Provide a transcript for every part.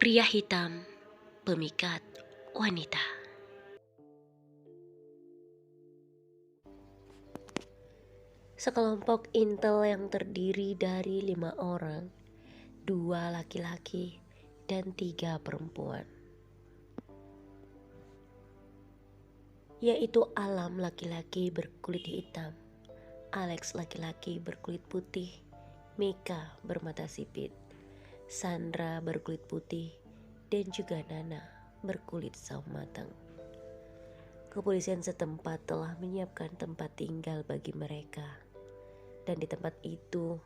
Pria hitam, pemikat wanita. Sekelompok intel yang terdiri dari 5 orang, 2 laki-laki dan 3 perempuan, yaitu Alam laki-laki berkulit hitam, Alex laki-laki berkulit putih, Mika bermata sipit, Sandra berkulit putih, dan juga Nana berkulit sawo matang. Kepolisian setempat telah menyiapkan tempat tinggal bagi mereka, dan di tempat itu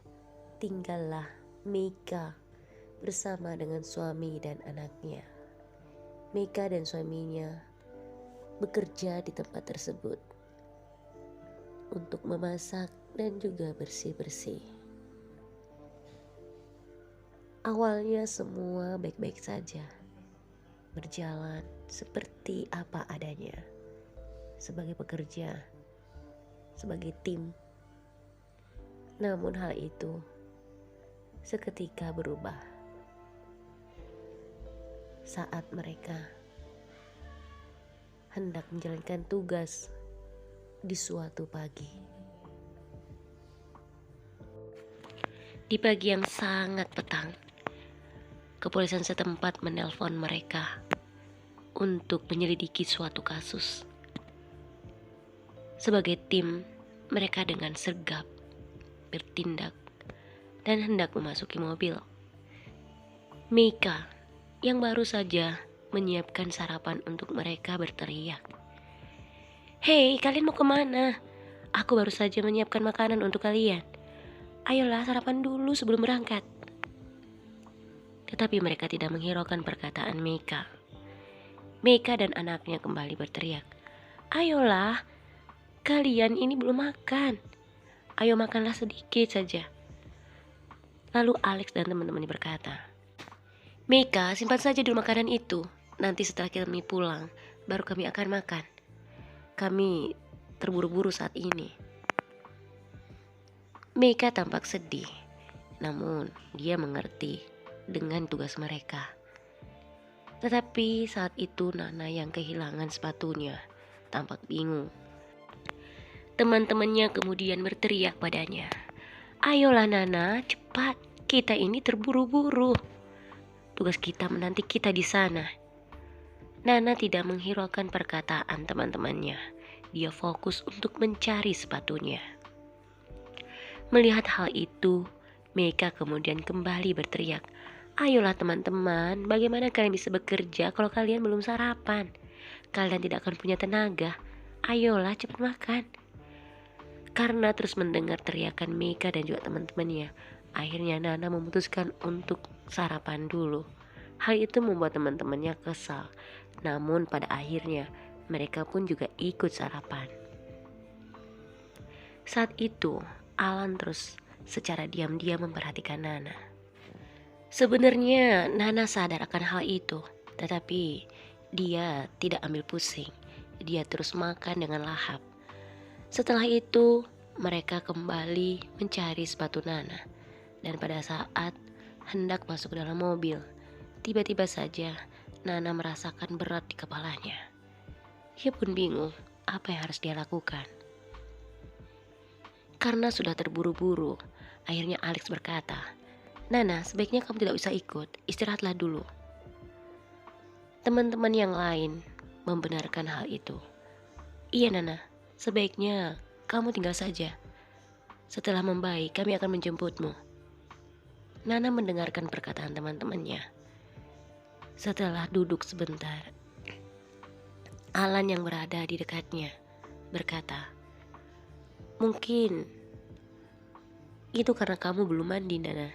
tinggallah Mika bersama dengan suami dan anaknya. Mika dan suaminya bekerja di tempat tersebut untuk memasak dan juga bersih-bersih. Awalnya semua baik-baik saja, berjalan seperti apa adanya, sebagai pekerja, sebagai tim. Namun hal itu seketika berubah saat mereka hendak menjalankan tugas di suatu pagi. Di pagi yang sangat petang, kepolisian setempat menelpon mereka untuk menyelidiki suatu kasus. Sebagai tim, mereka dengan sigap bertindak dan hendak memasuki mobil. Mika yang baru saja menyiapkan sarapan untuk mereka berteriak, "Hei, kalian mau kemana? Aku baru saja menyiapkan makanan untuk kalian. Ayolah sarapan dulu sebelum berangkat." Tetapi mereka tidak menghiraukan perkataan Mika. Mika dan anaknya kembali berteriak, "Ayolah, kalian ini belum makan. Ayo makanlah sedikit saja." Lalu Alex dan teman-temannya berkata, "Mika, simpan saja dulu makanan itu. Nanti setelah kami pulang, baru kami akan makan. Kami terburu-buru saat ini." Mika tampak sedih, namun dia mengerti dengan tugas mereka. Tetapi saat itu Nana yang kehilangan sepatunya tampak bingung. Teman-temannya kemudian berteriak padanya, "Ayolah Nana, cepat. Kita ini terburu-buru. Tugas kita menanti kita di sana." Nana tidak menghiraukan perkataan teman-temannya. Dia fokus untuk mencari sepatunya. Melihat hal itu, Mika kemudian kembali berteriak, "Ayolah teman-teman, bagaimana kalian bisa bekerja kalau kalian belum sarapan? Kalian tidak akan punya tenaga. Ayolah cepat makan." Karena terus mendengar teriakan Mika dan juga teman-temannya, akhirnya Nana memutuskan untuk sarapan dulu. Hal itu membuat teman-temannya kesal. Namun pada akhirnya mereka pun juga ikut sarapan. Saat itu Alan terus secara diam-diam memperhatikan Nana. Sebenarnya Nana sadar akan hal itu, tetapi dia tidak ambil pusing. Dia terus makan dengan lahap. Setelah itu mereka kembali mencari sepatu Nana. Dan pada saat hendak masuk ke dalam mobil, tiba-tiba saja Nana merasakan berat di kepalanya. Dia pun bingung apa yang harus dia lakukan. Karena sudah terburu-buru, akhirnya Alex berkata, "Nana, sebaiknya kamu tidak usah ikut, istirahatlah dulu." Teman-teman yang lain membenarkan hal itu. "Iya Nana, sebaiknya kamu tinggal saja. Setelah membaik, kami akan menjemputmu." Nana mendengarkan perkataan teman-temannya. Setelah duduk sebentar, Alan yang berada di dekatnya berkata, "Mungkin itu karena kamu belum mandi, Nana."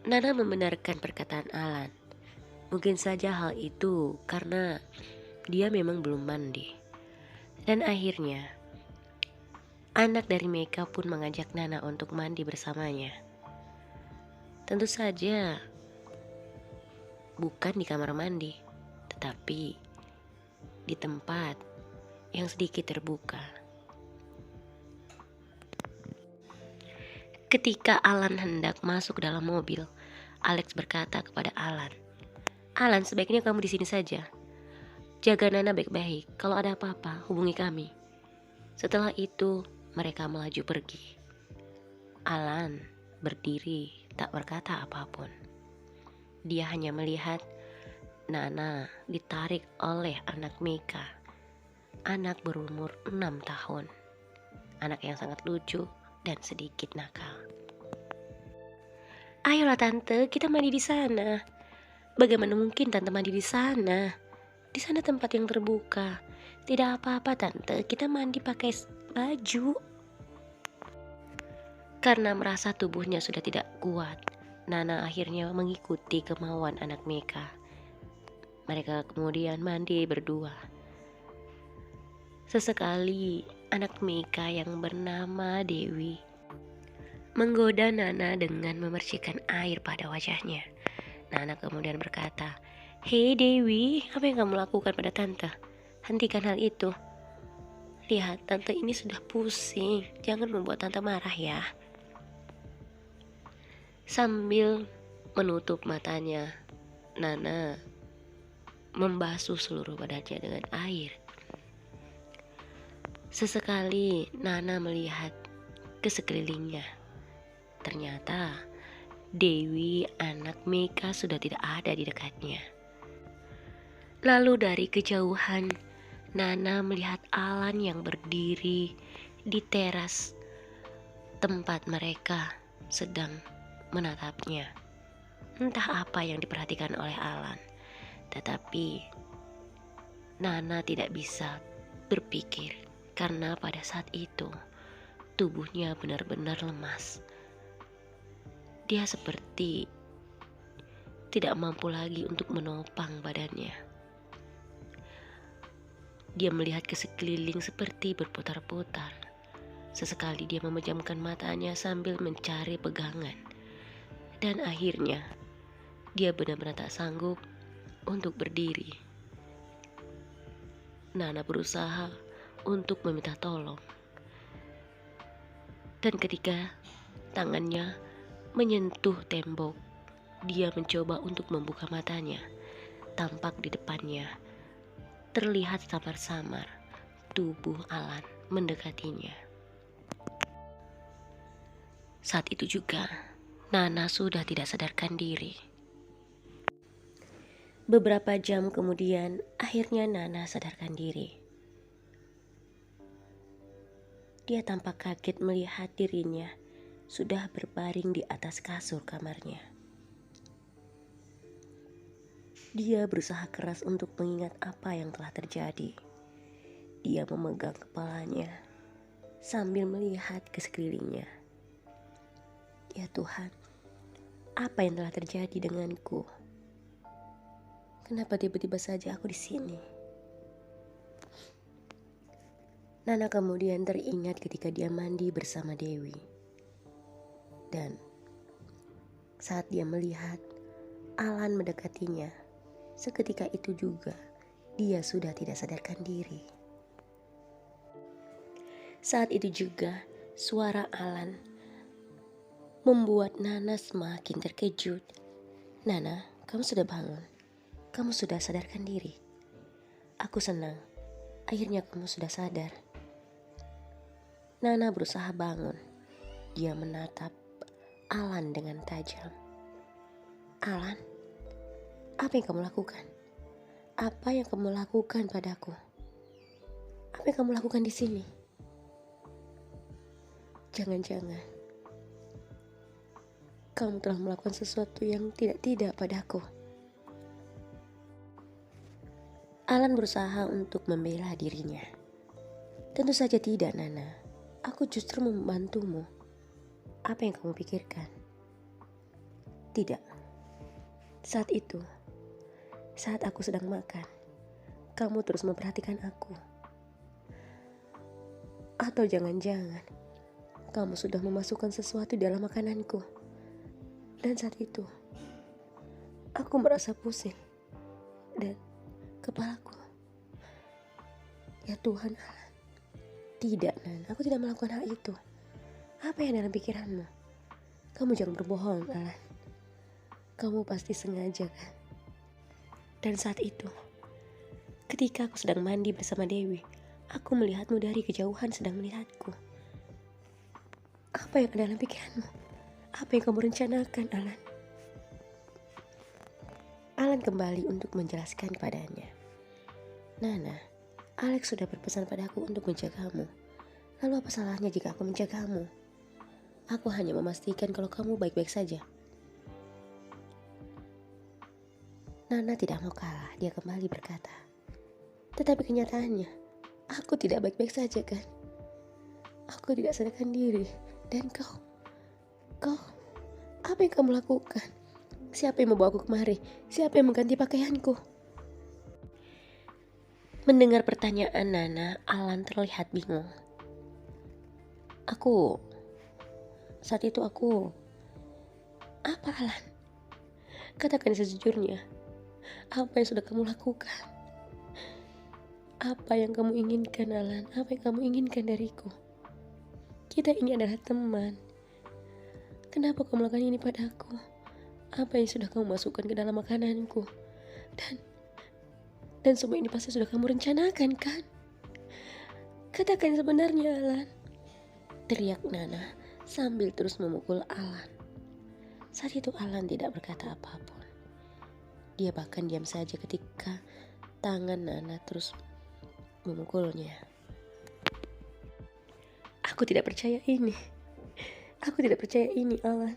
Nana membenarkan perkataan Alan. Mungkin saja hal itu karena dia memang belum mandi. Dan akhirnya anak dari Meka pun mengajak Nana untuk mandi bersamanya. Tentu saja bukan di kamar mandi, tetapi di tempat yang sedikit terbuka. Ketika Alan hendak masuk dalam mobil, Alex berkata kepada Alan, Alan, sebaiknya kamu di sini saja. Jaga Nana baik-baik. Kalau ada apa-apa, hubungi kami. Setelah itu, mereka melaju pergi. Alan berdiri, tak berkata apapun. Dia hanya melihat Nana ditarik oleh anak Mika. Anak berumur 6 tahun. Anak yang sangat lucu dan sedikit nakal. Ayolah tante, kita mandi di sana. Bagaimana mungkin tante mandi di sana? Di sana tempat yang terbuka. Tidak apa-apa tante, kita mandi pakai baju. Karena merasa tubuhnya sudah tidak kuat, Nana akhirnya mengikuti kemauan anak Mika. Mereka kemudian mandi berdua. Sesekali anak Mika yang bernama Dewi menggoda Nana dengan memercikkan air pada wajahnya. Nana kemudian berkata, "Hei Dewi, apa yang kamu lakukan pada tante? Hentikan hal itu. Lihat, tante ini sudah pusing. Jangan membuat tante marah ya." Sambil menutup matanya, Nana membasuh seluruh badannya dengan air. Sesekali Nana melihat ke sekelilingnya. Ternyata Dewi, anak Mika, sudah tidak ada di dekatnya. Lalu dari kejauhan, Nana melihat Alan yang berdiri di teras tempat mereka sedang menatapnya. Entah apa yang diperhatikan oleh Alan, tetapi Nana tidak bisa berpikir karena pada saat itu tubuhnya benar-benar lemas. Dia seperti tidak mampu lagi untuk menopang badannya. Dia melihat ke sekeliling seperti berputar-putar. Sesekali dia memejamkan matanya sambil mencari pegangan. Dan akhirnya dia benar-benar tak sanggup untuk berdiri. Nana berusaha untuk meminta tolong. Dan ketika tangannya menyentuh tembok, dia mencoba untuk membuka matanya. Tampak di depannya terlihat samar-samar tubuh Alan mendekatinya. Saat itu juga Nana sudah tidak sadarkan diri. Beberapa jam kemudian akhirnya Nana sadarkan diri. Dia tampak kaget melihat dirinya sudah berbaring di atas kasur kamarnya. Dia berusaha keras untuk mengingat apa yang telah terjadi. Dia memegang kepalanya sambil melihat ke sekelilingnya. Ya Tuhan, apa yang telah terjadi denganku? Kenapa tiba-tiba saja aku di sini? Nana kemudian teringat ketika dia mandi bersama Dewi. Dan saat dia melihat Alan mendekatinya, seketika itu juga dia sudah tidak sadarkan diri. Saat itu juga suara Alan membuat Nana semakin terkejut. "Nana, kamu sudah bangun. Kamu sudah sadarkan diri. Aku senang. Akhirnya kamu sudah sadar." Nana berusaha bangun. Dia menatap Alan dengan tajam. "Alan, apa yang kamu lakukan? Apa yang kamu lakukan padaku? Apa yang kamu lakukan di sini? Jangan-jangan kamu telah melakukan sesuatu yang tidak padaku." Alan berusaha untuk membela dirinya. "Tentu saja tidak, Nana. Aku justru membantumu. Apa yang kamu pikirkan?" "Tidak. Saat itu, saat aku sedang makan, kamu terus memperhatikan aku. Atau jangan-jangan kamu sudah memasukkan sesuatu dalam makananku. Dan saat itu, aku merasa pusing dan kepalaku. Ya Tuhan Allah. Tidak, Nan, aku tidak melakukan hal itu. Apa yang dalam pikiranmu? Kamu jangan berbohong, Alan. Kamu pasti sengaja kan?" Dan saat itu, ketika aku sedang mandi bersama Dewi, aku melihatmu dari kejauhan sedang melihatku. Apa yang ada dalam pikiranmu? Apa yang kamu rencanakan, Alan? Alan kembali untuk menjelaskan padanya. Nana, Alex sudah berpesan padaku untuk menjagamu. Lalu apa salahnya jika aku menjagamu? Aku hanya memastikan kalau kamu baik-baik saja. Nana tidak mau kalah, dia kembali berkata. Tetapi kenyataannya, aku tidak baik-baik saja kan? Aku tidak sadarkan diri. Dan kau, apa yang kamu lakukan? Siapa yang membawa aku kemari? Siapa yang mengganti pakaianku? Mendengar pertanyaan Nana, Alan terlihat bingung. Saat itu aku, apa Alan? Katakan sejujurnya, apa yang sudah kamu lakukan? Apa yang kamu inginkan, Alan? Apa yang kamu inginkan dariku? Kita ini adalah teman. Kenapa kamu melakukan ini padaku? Apa yang sudah kamu masukkan ke dalam makananku? Dan semua ini pasti sudah kamu rencanakan, kan? Katakan sebenarnya, Alan. Teriak Nana sambil terus memukul Alan. Saat itu Alan tidak berkata apapun. Dia bahkan diam saja ketika tangan Nana terus memukulnya. Aku tidak percaya ini. Aku tidak percaya ini, Alan.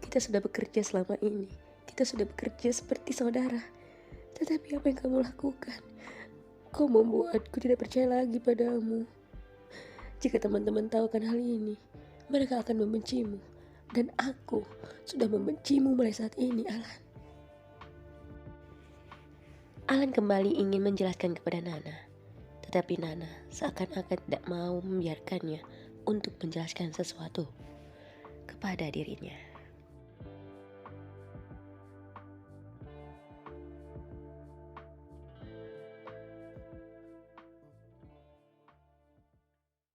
Kita sudah bekerja selama ini. Kita sudah bekerja seperti saudara. Tetapi apa yang kamu lakukan? Kau membuatku tidak percaya lagi padamu. Jika teman-teman tahu akan hal ini, mereka akan membencimu. Dan aku sudah membencimu mulai saat ini, Alan. Alan kembali ingin menjelaskan kepada Nana. Tetapi Nana seakan-akan tidak mau membiarkannya untuk menjelaskan sesuatu kepada dirinya.